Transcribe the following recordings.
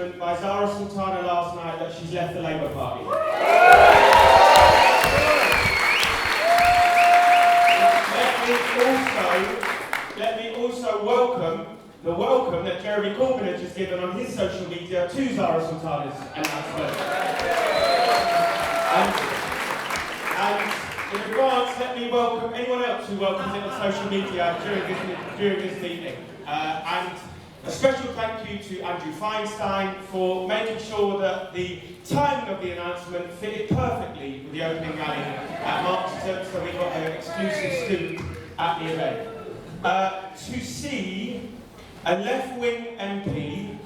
announcement by Zara Sultana last night that she's left the Labour Party. Let me also welcome the welcome that Jeremy Corbyn has just given on his social media to Zara Sultana's announcement. And in advance, let me welcome anyone else who welcomes it on social media during this meeting. And a special thank you to Andrew Feinstein for making sure that the timing of the announcement fitted perfectly with the opening rally at Marxism, so we got an exclusive scoop at the event. To see a left-wing MP,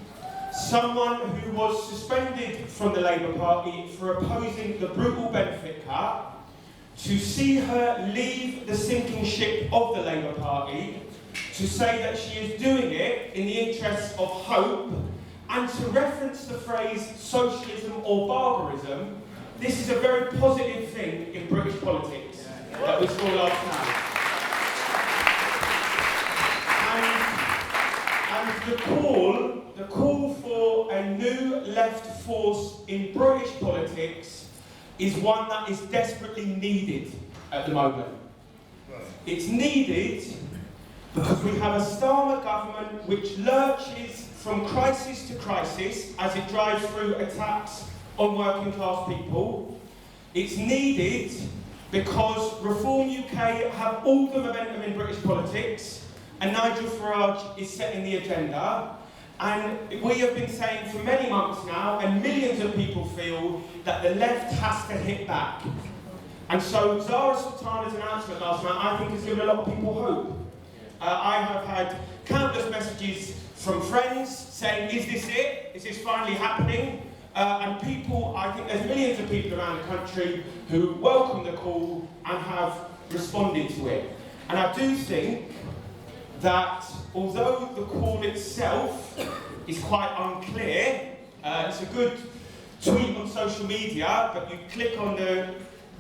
someone who was suspended from the Labour Party for opposing the brutal benefit cut, to see her leave the sinking ship of the Labour Party, to say that she is doing it in the interests of hope, and to reference the phrase socialism or barbarism, this is a very positive thing in British politics that we saw last night. And the call for a new left force in British politics is one that is desperately needed at the moment. It's needed because we have a Starmer government which lurches from crisis to crisis as it drives through attacks on working class people. It's needed because Reform UK have all the momentum in British politics, and Nigel Farage is setting the agenda. And we have been saying for many months now, and millions of people feel, that the left has to hit back. And so Zara Sultana's announcement last night, I think, has given a lot of people hope. I have had countless messages from friends saying, is this it? Is this finally happening? And people, I think there's millions of people around the country who welcome the call and have responded to it. And I do think that although the call itself is quite unclear, it's a good tweet on social media, but you click on the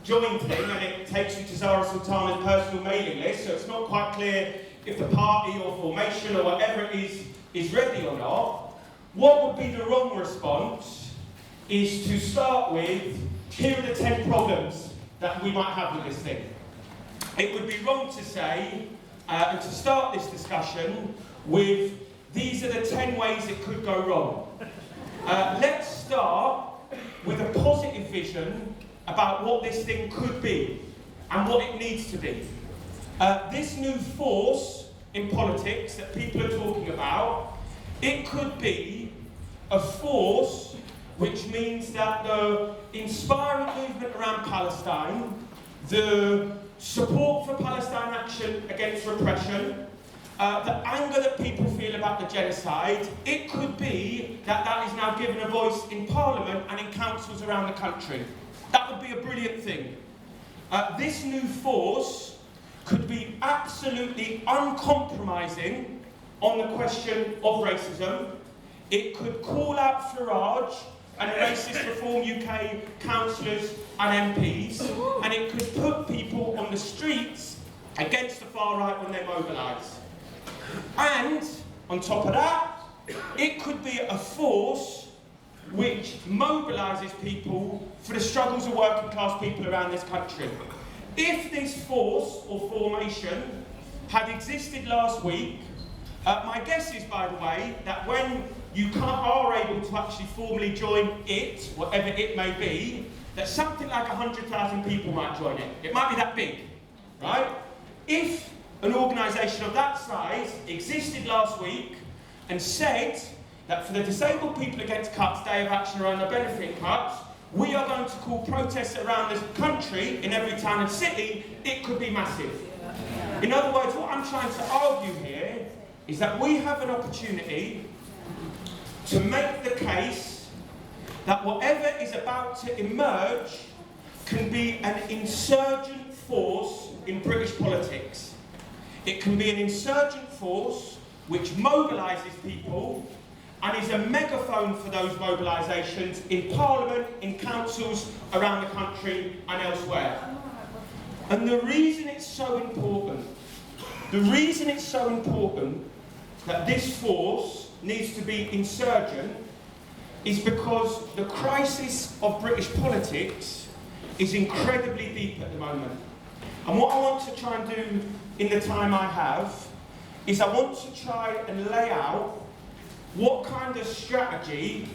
join thing and it takes you to Zara Sultana's personal mailing list, so it's not quite clear if the party or formation or whatever it is ready or not. What would be the wrong response is to start with, here are the 10 problems that we might have with this thing. It would be wrong to say, and to start this discussion with, these are the 10 ways it could go wrong. Let's start with a positive vision about what this thing could be and what it needs to be. This new force in politics that people are talking about, it could be a force which means that the inspiring movement around Palestine, the support for Palestine action against repression, the anger that people feel about the genocide, it could be that that is now given a voice in Parliament and in councils around the country. That would be a brilliant thing. This new force could be absolutely uncompromising on the question of racism. It could call out Farage and racist Reform UK councillors and MPs, and it could put people on the streets against the far right when they mobilise. And, on top of that, it could be a force which mobilises people for the struggles of working class people around this country. If this force or formation had existed last week, my guess is, by the way, that when you are able to actually formally join it, whatever it may be, that something like 100,000 people might join it. It might be that big, right? If an organisation of that size existed last week and said that for the disabled people against cuts, Day of Action around the benefit cuts, we are going to call protests around this country, in every town and city, it could be massive. In other words, what I'm trying to argue here is that we have an opportunity to make the case that whatever is about to emerge can be an insurgent force in British politics. It can be an insurgent force which mobilises people and is a megaphone for those mobilisations in Parliament, in councils around the country and elsewhere. And the reason it's so important, that this force needs to be insurgent, is because the crisis of British politics is incredibly deep at the moment. And what I want to try and do in the time I have is I want to try and lay out what kind of strategy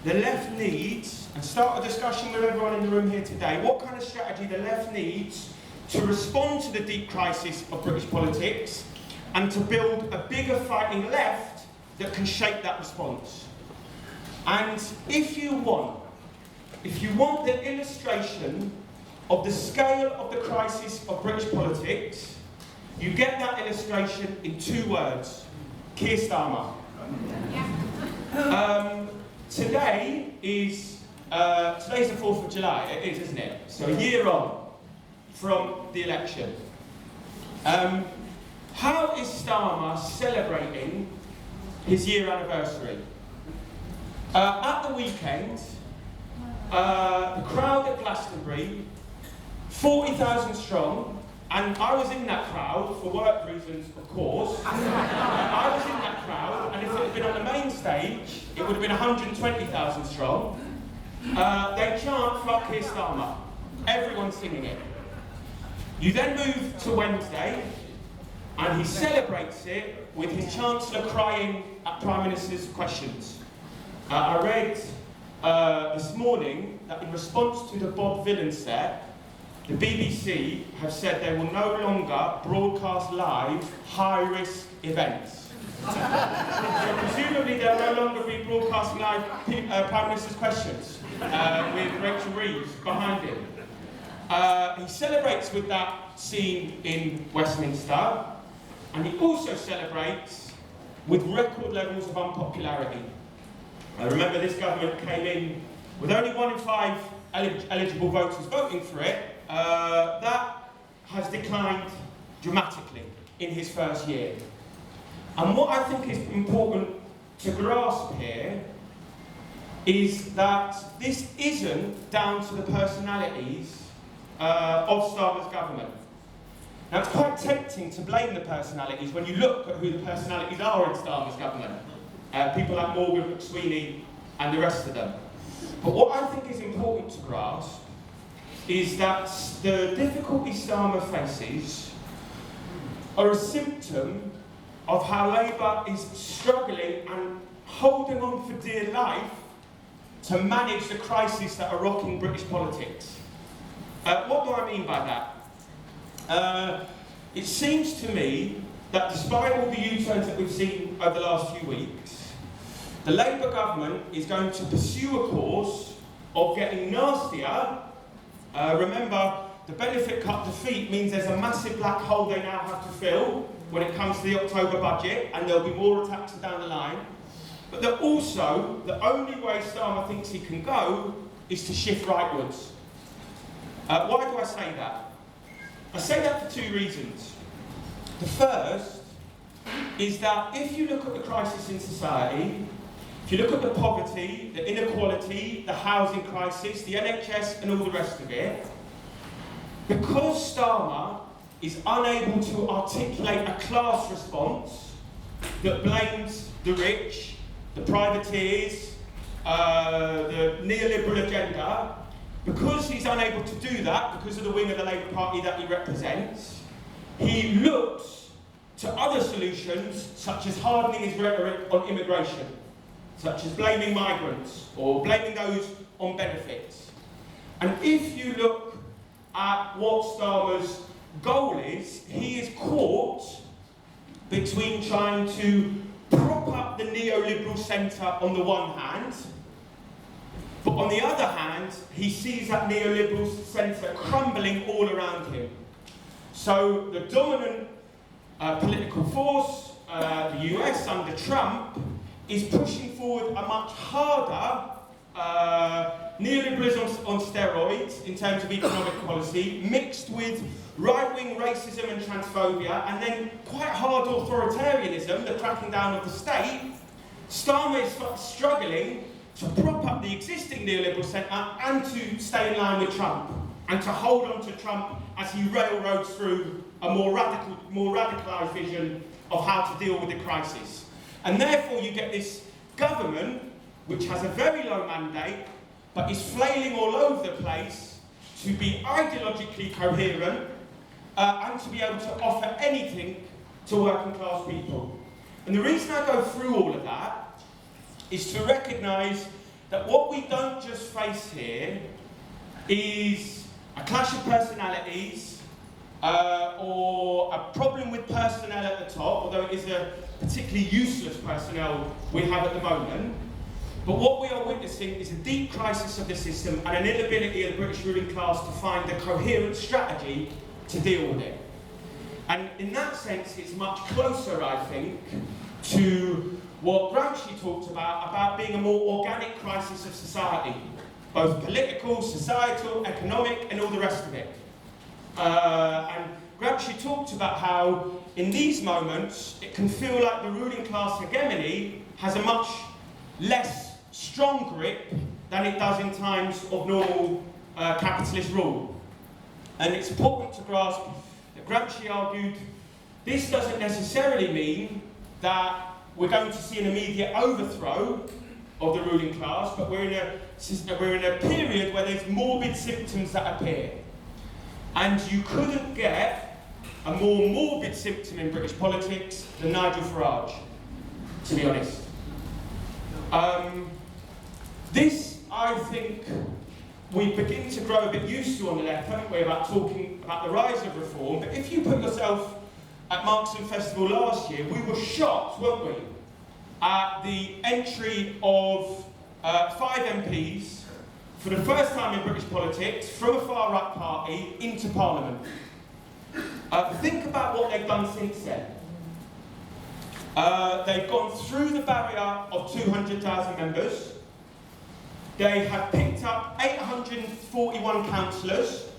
the left needs, and start a discussion with everyone in the room here today, what kind of strategy the left needs to respond to the deep crisis of British politics and to build a bigger fighting left that can shape that response. And if you want the illustration of the scale of the crisis of British politics, you get that illustration in 2 words: Keir Starmer. Today is today's the 4th of July. It is, isn't it? So a year on from the election. How is Starmer celebrating his year anniversary? At the weekend, the crowd at Glastonbury, 40,000 strong, and I was in that crowd for work reasons, of course. I was in that crowd, and if it had been on the main stage, it would have been 120,000 strong. They chant "Fuck Keir Starmer." Everyone's singing it. You then move to Wednesday, and he celebrates it with his Chancellor crying at Prime Minister's questions. I read this morning that in response to the Bob Vylan set, the BBC have said they will no longer broadcast live high-risk events. So presumably they'll no longer be broadcasting live Prime Minister's questions with Rachel Reeves behind him. He celebrates with that scene in Westminster, and he also celebrates with record levels of unpopularity. I remember this government came in with only 1 in 5 eligible voters voting for it. That has declined dramatically in his first year. And what I think is important to grasp here is that this isn't down to the personalities of Starmer's government. Now, it's quite tempting to blame the personalities when you look at who the personalities are in Starmer's government. People like Morgan McSweeney and the rest of them. But what I think is important to grasp is that the difficulties Starmer faces are a symptom of how Labour is struggling and holding on for dear life to manage the crises that are rocking British politics. What do I mean by that? It seems to me that despite all the U-turns that we've seen over the last few weeks, the Labour government is going to pursue a course of getting nastier. Remember, the benefit cut defeat means there's a massive black hole they now have to fill when it comes to the October budget, and there'll be more attacks down the line. But that also, the only way Starmer thinks he can go is to shift rightwards. Why do I say that? I say that for 2 reasons. The first is that if you look at the crisis in society, if you look at the poverty, the inequality, the housing crisis, the NHS and all the rest of it, because Starmer is unable to articulate a class response that blames the rich, the privateers, the neoliberal agenda, because he's unable to do that, because of the wing of the Labour Party that he represents, he looks to other solutions, such as hardening his rhetoric on immigration, such as blaming migrants, or blaming those on benefits. And if you look at what Starmer's goal is, he is caught between trying to prop up the neoliberal centre on the one hand, but on the other hand, he sees that neoliberal centre crumbling all around him. So the dominant political force, the US under Trump, is pushing forward a much harder neoliberalism on steroids in terms of economic policy, mixed with right-wing racism and transphobia, and then quite hard authoritarianism, the cracking down of the state. Starmer is struggling to prop up the existing neoliberal centre and to stay in line with Trump, and to hold on to Trump as he railroads through a more radicalised vision of how to deal with the crisis. And therefore you get this government which has a very low mandate, but is flailing all over the place to be ideologically coherent and to be able to offer anything to working class people. And the reason I go through all of that is to recognise that what we don't just face here is a clash of personalities or a problem with personnel at the top, although it is a particularly useless personnel we have at the moment. But what we are witnessing is a deep crisis of the system and an inability of the British ruling class to find a coherent strategy to deal with it. And in that sense, it's much closer, I think, to what Gramsci talked about being a more organic crisis of society, both political, societal, economic, and all the rest of it. And Gramsci talked about how, in these moments, it can feel like the ruling class hegemony has a much less strong grip than it does in times of normal capitalist rule. And it's important to grasp that Gramsci argued this doesn't necessarily mean that we're going to see an immediate overthrow of the ruling class, but we're in a period where there's morbid symptoms that appear. And you couldn't get a more morbid symptom in British politics than Nigel Farage, to be honest. This, I think, we begin to grow a bit used to on the left, haven't we, about talking about the rise of reform. But if you put yourself at Marxism Festival last year, we were shocked, weren't we, at the entry of 5 MPs for the first time in British politics from a far-right party into Parliament. Think about what they've done since then. They've gone through the barrier of 200,000 members. They have picked up 841 councillors.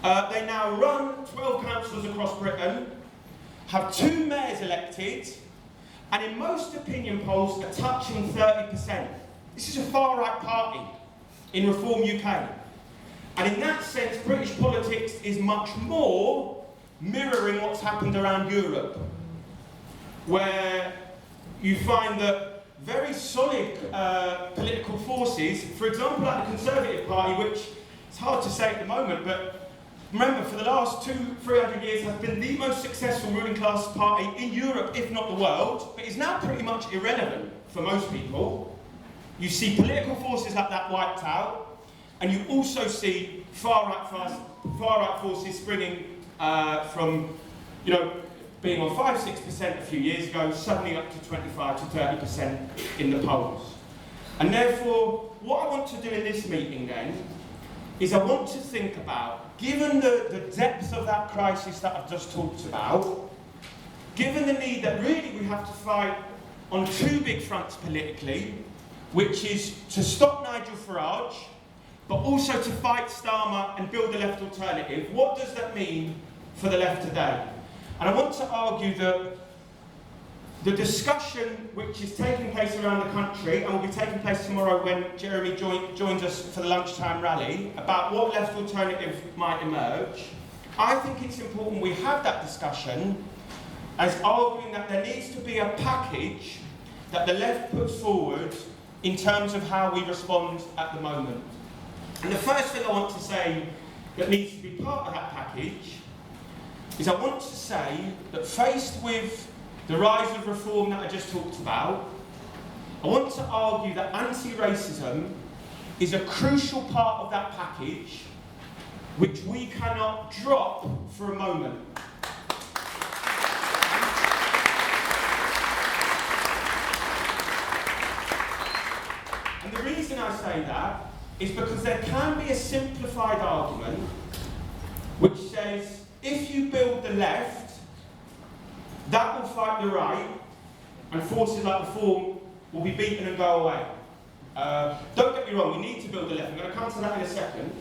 They now run 12 councils across Britain, have 2 mayors elected, and in most opinion polls are touching 30%. This is a far-right party in Reform UK. And in that sense, British politics is much more mirroring what's happened around Europe, where you find that very solid political forces, for example, like the Conservative Party, which it's hard to say at the moment, but remember, for the last 200-300 years has been the most successful ruling class party in Europe, if not the world, but is now pretty much irrelevant for most people. You see political forces like that wiped out, and you also see far-right forces springing from, being on 5-6% a few years ago, suddenly up to 25 to 30% in the polls. And therefore, what I want to do in this meeting then, is I want to think about, given the depth of that crisis that I've just talked about, given the need that really we have to fight on 2 big fronts politically, which is to stop Nigel Farage, but also to fight Starmer and build a left alternative, what does that mean for the left today? And I want to argue that the discussion which is taking place around the country, and will be taking place tomorrow when Jeremy joins us for the lunchtime rally, about what left alternative might emerge, I think it's important we have that discussion as arguing that there needs to be a package that the left puts forward in terms of how we respond at the moment. And the first thing I want to say that needs to be part of that package is I want to say that faced with the rise of reform that I just talked about, I want to argue that anti-racism is a crucial part of that package which we cannot drop for a moment. And the reason I say that is because there can be a simplified argument which says if you build the left, that will fight the right, and forces like reform will be beaten and go away. Don't get me wrong, we need to build the left. I'm going to come to that in a second.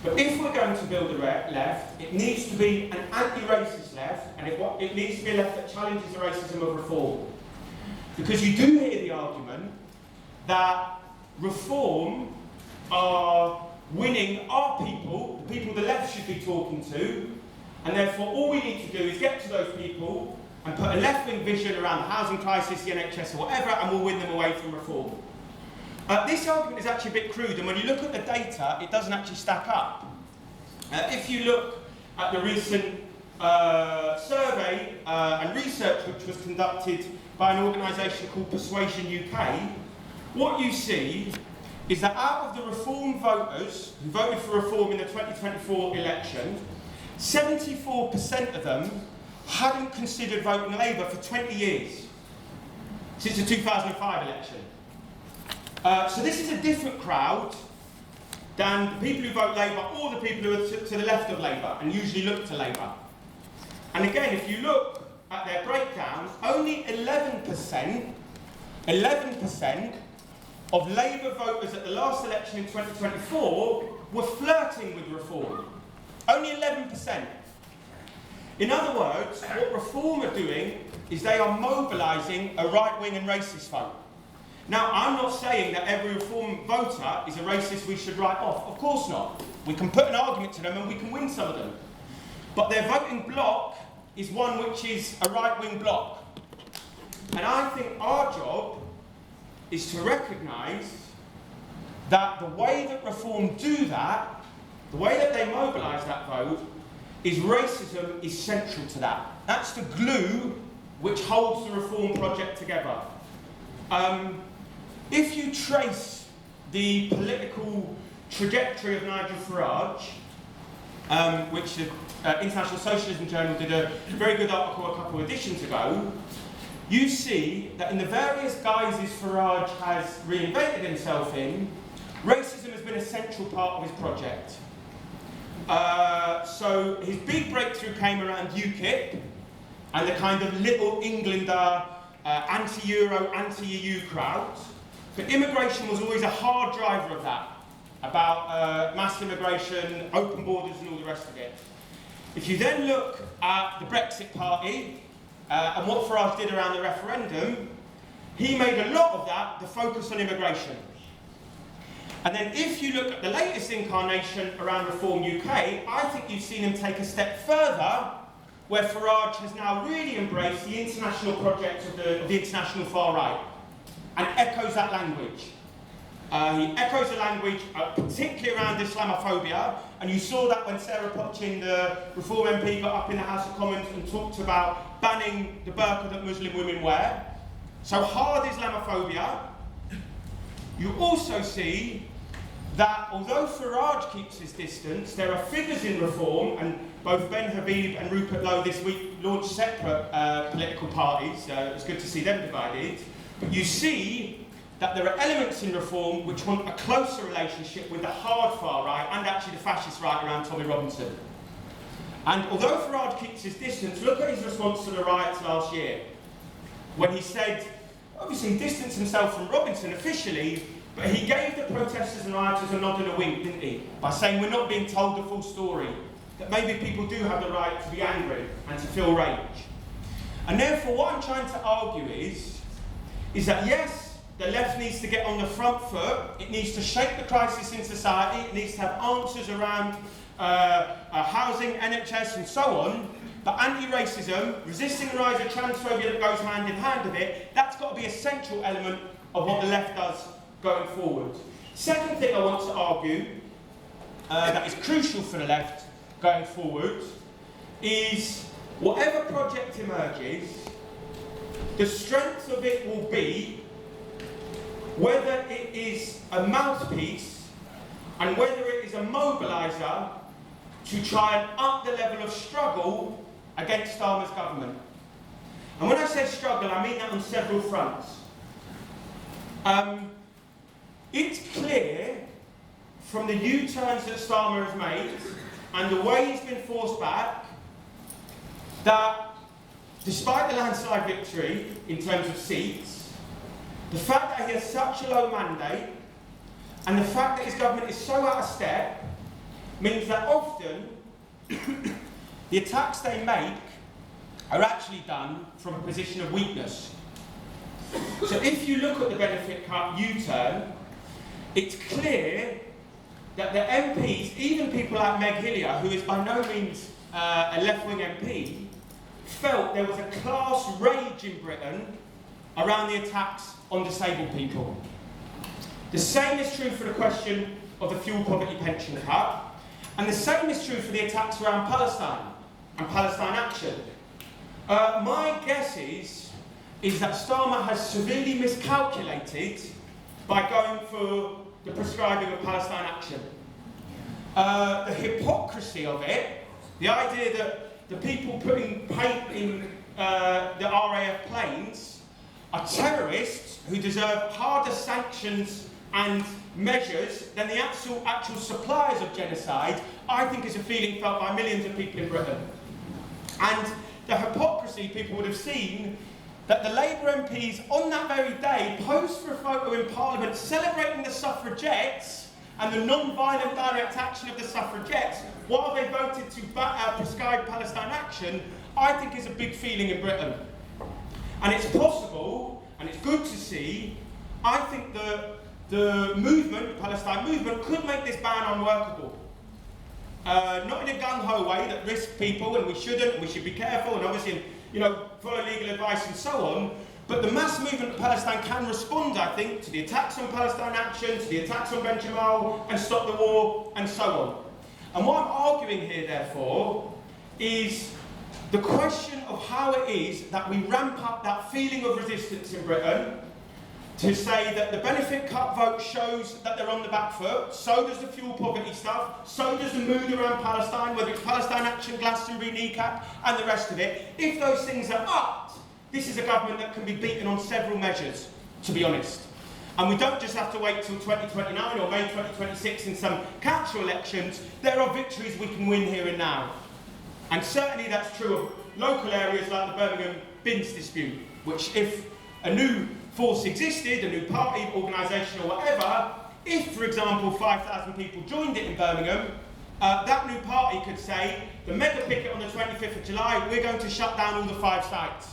But if we're going to build the left, it needs to be an anti-racist left, and it needs to be a left that challenges the racism of reform. Because you do hear the argument that reform are winning our people, the people the left should be talking to, and therefore all we need to do is get to those people and put a left-wing vision around the housing crisis, the NHS or whatever, and we'll win them away from reform. This argument is actually a bit crude, and when you look at the data, it doesn't actually stack up. If you look at the recent survey and research which was conducted by an organisation called Persuasion UK, what you see is that out of the Reform voters who voted for Reform in the 2024 election, 74% of them hadn't considered voting Labour for 20 years, since the 2005 election. So this is a different crowd than the people who vote Labour or the people who are to the left of Labour and usually look to Labour. And again, if you look at their breakdown, only 11% of Labour voters at the last election in 2024 were flirting with Reform. Only 11%. In other words, what Reform are doing is they are mobilising a right-wing and racist vote. Now, I'm not saying that every Reform voter is a racist we should write off. Of course not. We can put an argument to them and we can win some of them. But their voting bloc is one which is a right-wing bloc. And I think our job is to recognise that the way that Reform do that, the way that they mobilise that vote, is racism is central to that. That's the glue which holds the Reform project together. If you trace the political trajectory of Nigel Farage, which the International Socialism Journal did a very good article a couple of editions ago, you see that in the various guises Farage has reinvented himself in, racism has been a central part of his project. So his big breakthrough came around UKIP and the kind of little Englander, anti-Euro, anti-EU crowds. But immigration was always a hard driver of that, about mass immigration, open borders and all the rest of it. If you then look at the Brexit Party and what Farage did around the referendum, he made a lot of that the focus on immigration. And then if you look at the latest incarnation around Reform UK, I think you've seen him take a step further, where Farage has now really embraced the international project of the international far right, and echoes that language. He echoes the language, particularly around Islamophobia, and you saw that when Sarah Potchin, the Reform MP, got up in the House of Commons and talked about banning the burqa that Muslim women wear. So hard Islamophobia. You also see that although Farage keeps his distance, there are figures in Reform, and both Ben Habib and Rupert Lowe this week launched separate political parties. It's good to see them divided. But you see that there are elements in Reform which want a closer relationship with the hard far right and actually the fascist right around Tommy Robinson. And although Farage keeps his distance, look at his response to the riots last year, when he said, obviously he distanced himself from Robinson officially, but he gave the protesters and rioters a nod and a wink, didn't he? By saying we're not being told the full story, that maybe people do have the right to be angry and to feel rage. And therefore what I'm trying to argue is that yes, the left needs to get on the front foot, it needs to shape the crisis in society, it needs to have answers around housing, NHS and so on, but anti-racism, resisting the rise of transphobia that goes hand in hand with it, that's got to be a central element of what the left does going forward. Second thing I want to argue that is crucial for the left going forward is whatever project emerges, the strength of it will be whether it is a mouthpiece and whether it is a mobiliser to try and up the level of struggle against Starmer's government. And when I say struggle, I mean that on several fronts. It's clear from the U-turns that Starmer has made and the way he's been forced back that despite the landslide victory in terms of seats, the fact that he has such a low mandate and the fact that his government is so out of step means that often the attacks they make are actually done from a position of weakness. So if you look at the benefit cut U-turn, it's clear that the MPs, even people like Meg Hillier, who is by no means a left-wing MP, felt there was a class rage in Britain around the attacks on disabled people. The same is true for the question of the fuel poverty pension cut, and the same is true for the attacks around Palestine and Palestine action. My guess is that Starmer has severely miscalculated by going for the prescribing of Palestine action. The hypocrisy of it, the idea that the people putting paint in the RAF planes are terrorists who deserve harder sanctions and measures than the actual suppliers of genocide, I think is a feeling felt by millions of people in Britain. And the hypocrisy, people would have seen that the Labour MPs on that very day posed for a photo in Parliament celebrating the suffragettes and the non-violent direct action of the suffragettes while they voted to prescribe Palestine action, I think is a big feeling in Britain. And it's possible, and it's good to see, I think the movement, the Palestine movement, could make this ban unworkable. Not in a gung-ho way that risks people, and we shouldn't, and we should be careful, and obviously, follow legal advice and so on. But the mass movement of Palestine can respond, I think, to the attacks on Palestine action, to the attacks on Ben Jamal, and stop the war, and so on. And what I'm arguing here, therefore, is the question of how it is that we ramp up that feeling of resistance in Britain to say that the benefit cut vote shows that they're on the back foot, so does the fuel poverty stuff, so does the mood around Palestine, whether it's Palestine Action, Glastonbury, kneecap, and the rest of it. If those things are upped, this is a government that can be beaten on several measures, to be honest. And we don't just have to wait till 2029 or May 2026 in some council elections. There are victories we can win here and now. And certainly that's true of local areas like the Birmingham bins dispute, which if a new force existed, a new party, organisation or whatever, if, for example, 5,000 people joined it in Birmingham, that new party could say, the mega picket on the 25th of July, we're going to shut down all the 5 sites.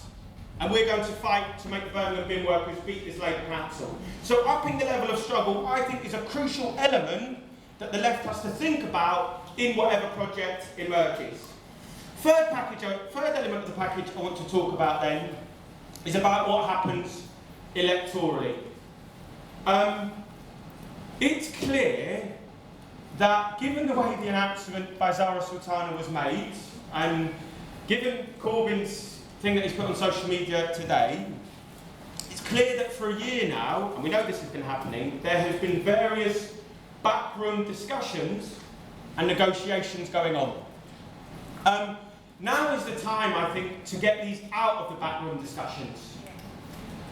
And we're going to fight to make the Birmingham bin workers beat this Labour Council. So upping the level of struggle, I think, is a crucial element that the left has to think about in whatever project emerges. Third element of the package I want to talk about then is about what happens electorally. It's clear that given the way the announcement by Zara Sultana was made, and given Corbyn's thing that he's put on social media today, it's clear that for a year now, and we know this has been happening, there has been various backroom discussions and negotiations going on. Now is the time, I think, to get these out of the backroom discussions.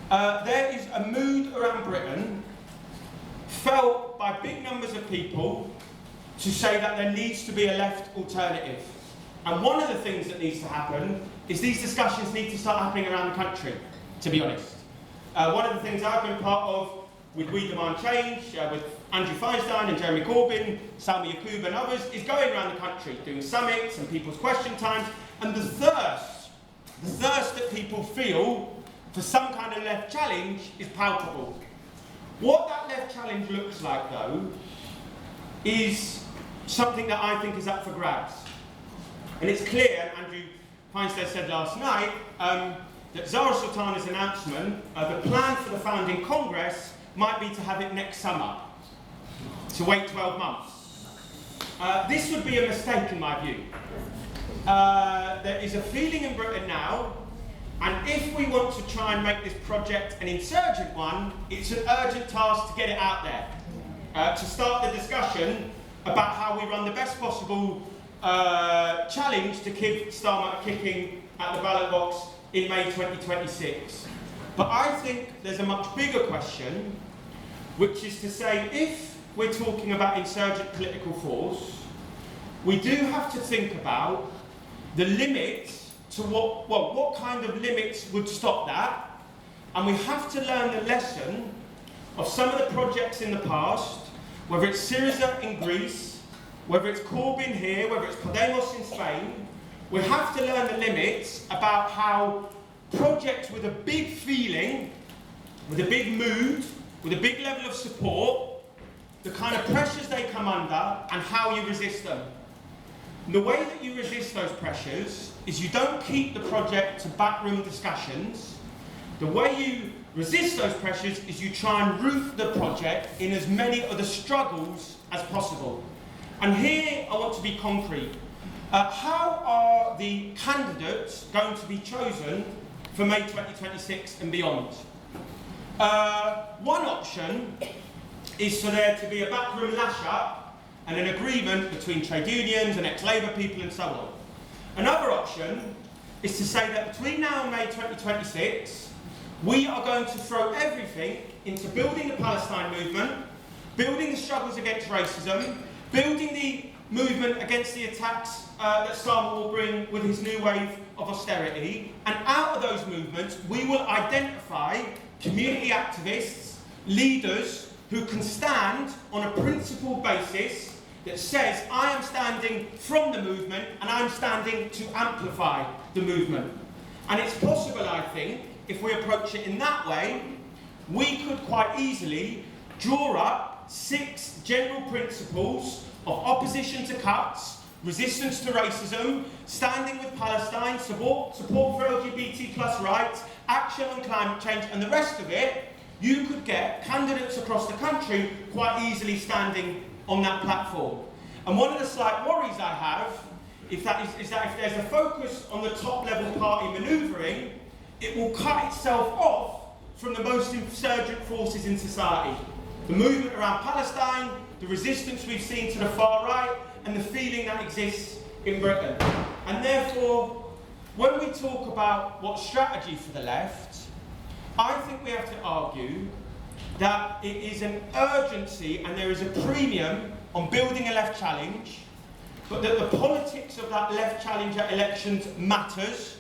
There is a mood around Britain felt by big numbers of people to say that there needs to be a left alternative. And one of the things that needs to happen is these discussions need to start happening around the country, to be honest. One of the things I've been part of with We Demand Change, with Andrew Feinstein and Jeremy Corbyn, Salma Yaqub and others, is going around the country, doing summits and people's question times, and the thirst that people feel for some kind of left challenge is palpable. What that left challenge looks like, though, is something that I think is up for grabs. And it's clear, Andrew Feinstein said last night, that Zara Sultana's announcement, the plan for the founding Congress, might be to have it next summer, to wait 12 months. This would be a mistake in my view. There is a feeling in Britain now, and if we want to try and make this project an insurgent one, it's an urgent task to get it out there, to start the discussion about how we run the best possible challenge to give Starmer kicking at the ballot box in May 2026. But I think there's a much bigger question, which is to say, if we're talking about insurgent political force, we do have to think about the limits to what kind of limits would stop that, and we have to learn the lesson of some of the projects in the past, whether it's Syriza in Greece, whether it's Corbyn here, whether it's Podemos in Spain. We have to learn the limits about how projects with a big feeling, with a big mood, with a big level of support, the kind of pressures they come under, and how you resist them. And the way that you resist those pressures is you don't keep the project to backroom discussions. The way you resist those pressures is you try and root the project in as many of the struggles as possible. And here I want to be concrete. How are the candidates going to be chosen for May 2026 and beyond? One option is for there to be a backroom lash-up and an agreement between trade unions and ex-Labour people and so on. Another option is to say that between now and May 2026, we are going to throw everything into building the Palestine movement, building the struggles against racism, building the movement against the attacks that Starmer will bring with his new wave of austerity, and out of those movements we will identify community activists, leaders who can stand on a principled basis that says I am standing from the movement and I'm standing to amplify the movement. And it's possible, I think, if we approach it in that way, we could quite easily draw up 6 general principles of opposition to cuts, resistance to racism, standing with Palestine, support for LGBT+ rights, action on climate change, and the rest of it. You could get candidates across the country quite easily standing on that platform. And one of the slight worries I have is that if there's a focus on the top-level party manoeuvring, it will cut itself off from the most insurgent forces in society. The movement around Palestine, the resistance we've seen to the far right, and the feeling that exists in Britain. And therefore, when we talk about what strategy for the left, I think we have to argue that it is an urgency and there is a premium on building a left challenge, but that the politics of that left challenge at elections matters,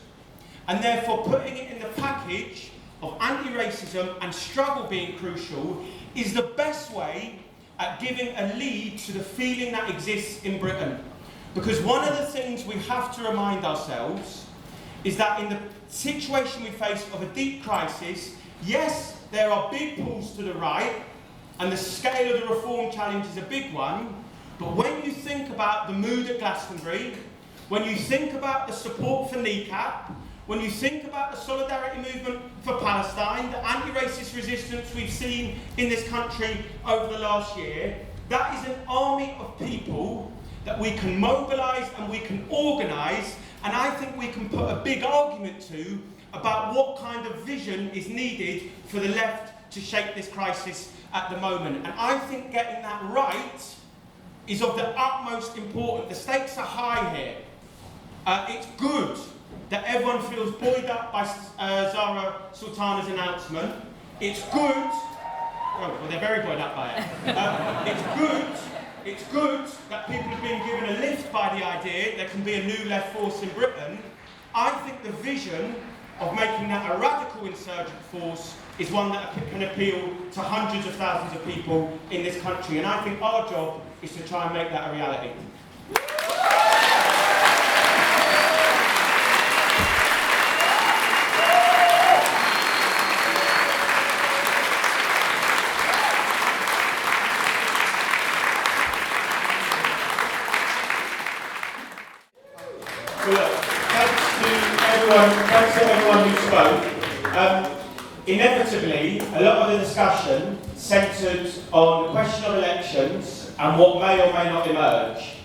and therefore putting it in the package of anti-racism and struggle being crucial is the best way at giving a lead to the feeling that exists in Britain. Because one of the things we have to remind ourselves is that in the situation we face of a deep crisis, yes, there are big pulls to the right, and the scale of the reform challenge is a big one, but when you think about the mood at Glastonbury, when you think about the support for NECAP, when you think about the solidarity movement for Palestine, the anti-racist resistance we've seen in this country over the last year, that is an army of people that we can mobilise and we can organise, and I think we can put a big argument to about what kind of vision is needed for the left to shape this crisis at the moment. And I think getting that right is of the utmost importance. The stakes are high here. It's good that everyone feels buoyed up by Zara Sultana's announcement. It's good, well, they're very buoyed up by it. It's good that people have been given a lift by the idea there can be a new left force in Britain. I think the vision of making that a radical insurgent force is one that can appeal to hundreds of thousands of people in this country, and I think our job is to try and make that a reality. Well, look, thanks to everyone who spoke. Inevitably, a lot of the discussion centred on the question of elections and what may or may not emerge.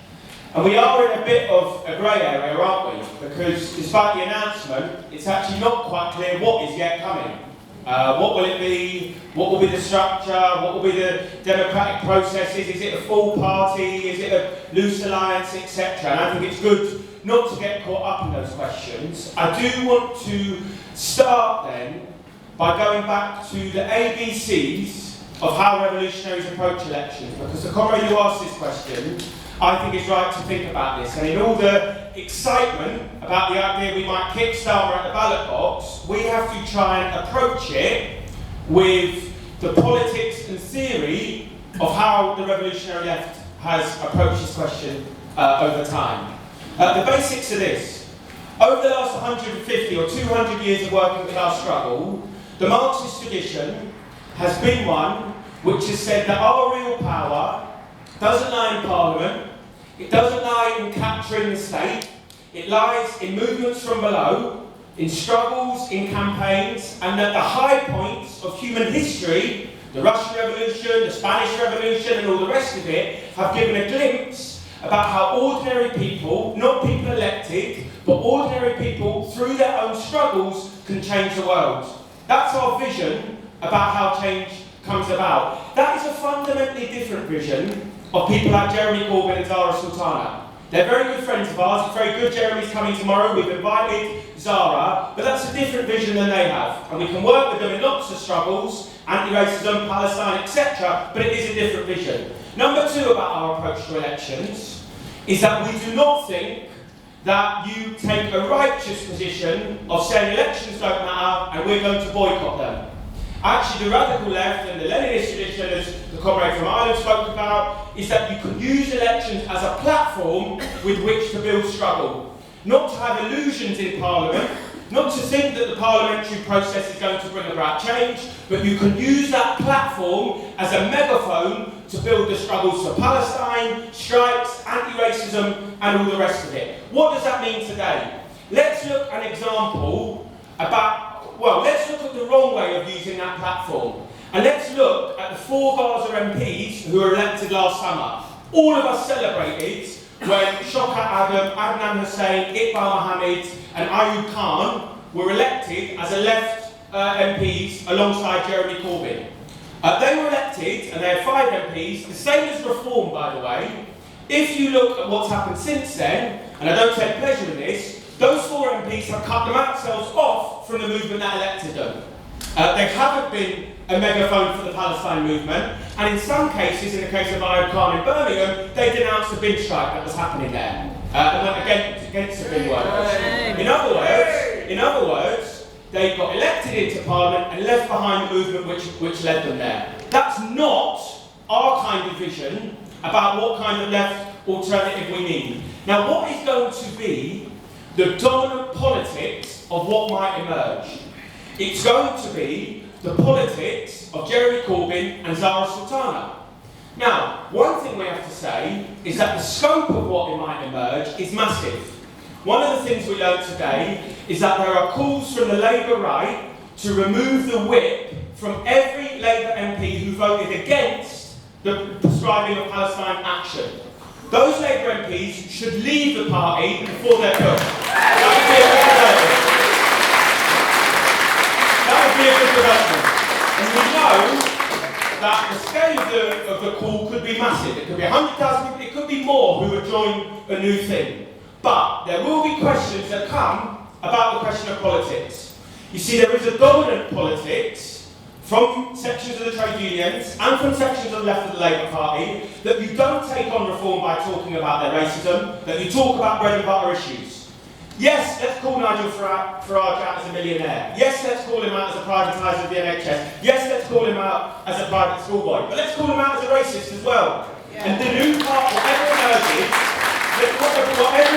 And we are in a bit of a grey area, aren't we? Because despite the announcement, it's actually not quite clear what is yet coming. What will it be? What will be the structure? What will be the democratic processes? Is it a full party? Is it a loose alliance, etc.? And I think it's good not to get caught up in those questions. I do want to start then by going back to the ABCs of how revolutionaries approach elections, because the comrade who asked this question, I think it's right to think about this. And in all the excitement about the idea we might kick Starmer at the ballot box, we have to try and approach it with the politics and theory of how the revolutionary left has approached this question over time. The basics are this. Over the last 150 or 200 years of working class struggle, the Marxist tradition has been one which has said that our real power doesn't lie in Parliament, it doesn't lie in capturing the state, it lies in movements from below in struggles, in campaigns, and that the high points of human history, the Russian Revolution, the Spanish Revolution, and all the rest of it, have given a glimpse about how ordinary people, not people elected, but ordinary people, through their own struggles, can change the world. That's our vision about how change comes about. That is a fundamentally different vision of people like Jeremy Corbyn and Zara Sultana. They're very good friends of ours. It's very good Jeremy's coming tomorrow. We've invited Zara, but that's a different vision than they have. And we can work with them in lots of struggles, anti-racism, Palestine, etc., but it is a different vision. Number two about our approach to elections is that we do not think that you take a righteous position of saying elections don't matter and we're going to boycott them. Actually, the radical left and the Leninist tradition, as the comrade from Ireland spoke about, is that you can use elections as a platform with which to build struggle. Not to have illusions in Parliament, not to think that the parliamentary process is going to bring about change, but you can use that platform as a megaphone to build the struggles for Palestine, strikes, anti-racism, and all the rest of it. What does that mean today? Let's look at an example about, well, let's look at the wrong way of using that platform. And let's look at the 4 Gaza MPs who were elected last summer. All of us celebrated when Shokat Adam, Adnan Hussein, Iqbal Mohammed, and Ayub Khan were elected as a left MPs alongside Jeremy Corbyn. They were elected, and they had 5 MPs, the same as Reform, by the way. If you look at what's happened since then, and I don't take pleasure in this, those 4 MPs have cut themselves off from the movement that elected them. They haven't been a megaphone for the Palestine movement, and in some cases, in the case of Ayub Khan in Birmingham, they denounced the bin strike that was happening there, and went against the bin workers. In other words, they got elected into Parliament and left behind the movement which led them there. That's not our kind of vision about what kind of left alternative we need. Now, what is going to be the dominant politics of what might emerge? It's going to be the politics of Jeremy Corbyn and Zara Sultana. Now, one thing we have to say is that the scope of what might emerge is massive. One of the things we learned today is that there are calls from the Labour right to remove the whip from every Labour MP who voted against the prescribing of Palestine action. Those Labour MPs should leave the party before they're pushed. That would be a good development. And we know that the scale of the call could be massive. It could be 100,000 people, it could be more who would join a new thing. But there will be questions that come about the question of politics. You see, there is a dominant politics from sections of the trade unions and from sections of the left of the Labour Party that you don't take on reform by talking about their racism, that you talk about bread and butter issues. Yes, let's call Nigel Farage out as a millionaire. Yes, let's call him out as a privatiser of the NHS. Yes, let's call him out as a private schoolboy. But let's call him out as a racist as well. Yeah. And the new part, whatever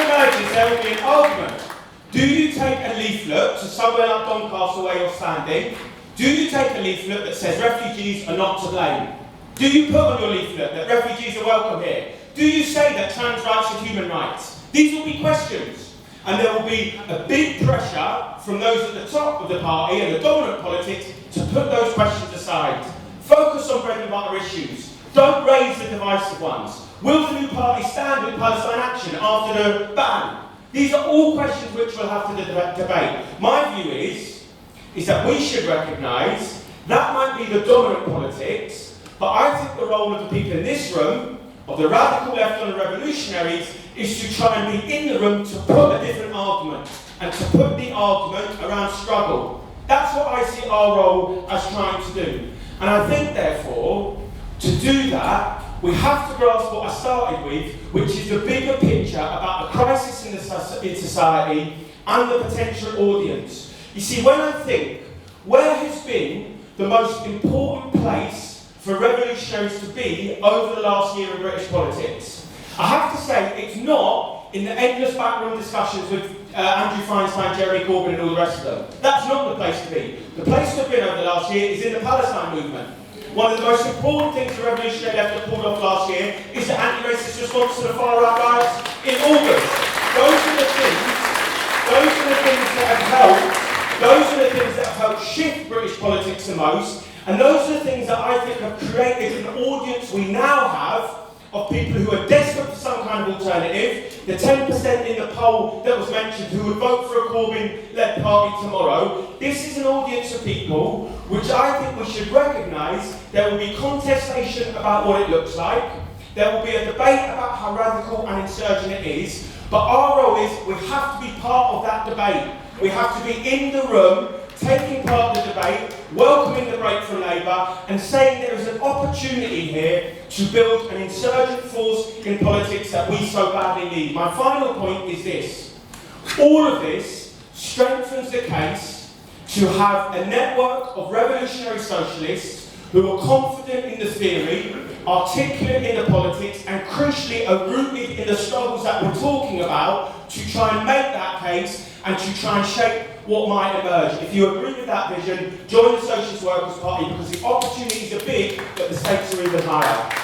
emerges, there will be an argument. Do you take a leaflet to somewhere like Doncaster where you're standing? Do you take a leaflet that says refugees are not to blame? Do you put on your leaflet that refugees are welcome here? Do you say that trans rights are human rights? These will be questions. And there will be a big pressure from those at the top of the party and the dominant politics to put those questions aside. Focus on bread and butter issues. Don't raise the divisive ones. Will the new party stand with Palestine action after the ban? These are all questions which we'll have to debate. My view is that we should recognise that might be the dominant politics, but I think the role of the people in this room, of the radical left and the revolutionaries, is to try and be in the room to put a different argument, and to put the argument around struggle. That's what I see our role as trying to do. And I think, therefore, to do that, we have to grasp what I started with, which is the bigger picture about the crisis in society and the potential audience. You see, when I think, where has been the most important place for revolutionaries to be over the last year in British politics? I have to say, it's not in the endless backroom discussions with Andrew Feinstein, Jeremy Corbyn and all the rest of them. That's not the place to be. The place to have been over the last year is in the Palestine movement. One of the most important things the revolutionary left have pulled off last year is the anti-racist response to the far-right riots in August. Those are the things that have helped shift British politics the most, and those are the things that I think have created an audience we now have of people who are desperate for some kind of alternative. The 10% in the poll that was mentioned who would vote for a Corbyn-led party tomorrow. This is an audience of people which I think we should recognise. There will be contestation about what it looks like. There will be a debate about how radical and insurgent it is. But our role is we have to be part of that debate. We have to be in the room, taking part in the debate, welcoming the break from Labour, and saying there is an opportunity here to build an insurgent force in politics that we so badly need. My final point is this. All of this strengthens the case to have a network of revolutionary socialists who are confident in the theory, articulate in the politics, and crucially are rooted in the struggles that we're talking about to try and make that case and to try and shape what might emerge. If you agree with that vision, join the Socialist Workers' Party because the opportunities are big, but the stakes are even higher.